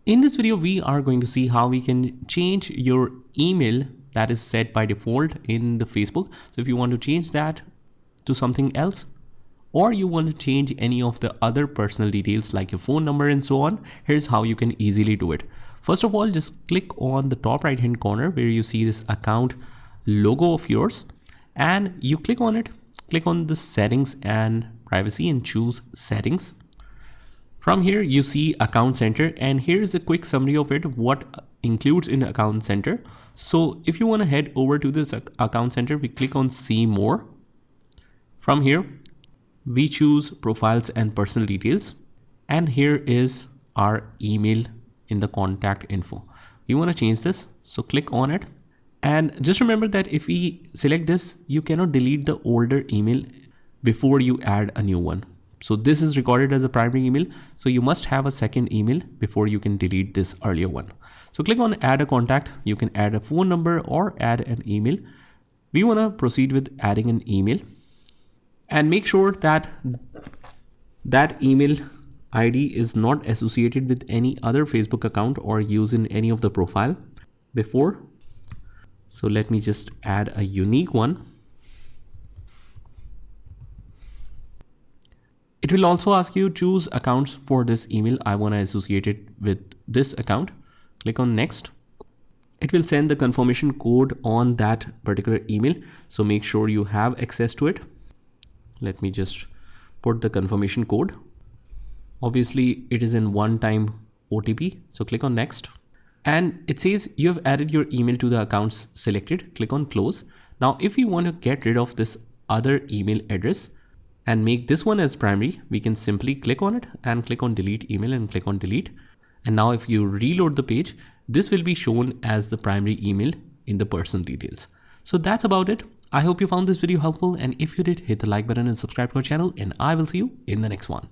In this video, we are going to see how we can change your email that is set by default in the Facebook. So if you want to change that to something else, or you want to change any of the other personal details like your phone number and so on, here's how you can easily do it. First of all, just click on the top right hand corner where you see this account logo of yours, and you click on it, click on the settings and privacy and choose settings. From here, you see Account Center, and here's a quick summary of it, what includes in Account Center. So if you want to head over to this Account Center, we click on See More. From here, we choose Profiles and Personal Details. And here is our email in the contact info. You want to change this, so click on it. And just remember that if we select this, you cannot delete the older email before you add a new one. So this is recorded as a primary email. So you must have a second email before you can delete this earlier one. So click on Add a Contact. You can add a phone number or add an email. We want to proceed with adding an email, and make sure that that email ID is not associated with any other Facebook account or used in any of the profile before. So let me just add a unique one. It will also ask you choose accounts for this email. I want to associate it with this account. Click on Next. It will send the confirmation code on that particular email. So make sure you have access to it. Let me just put the confirmation code. Obviously, it is in one-time OTP. So click on Next. And it says you have added your email to the accounts selected. Click on Close. Now, if you want to get rid of this other email address and make this one as primary, we can simply click on it and click on Delete Email and click on Delete. And now if you reload the page, this will be shown as the primary email in the personal details. So that's about it. I hope you found this video helpful, and if you did, hit the like button and subscribe to our channel, and I will see you in the next one.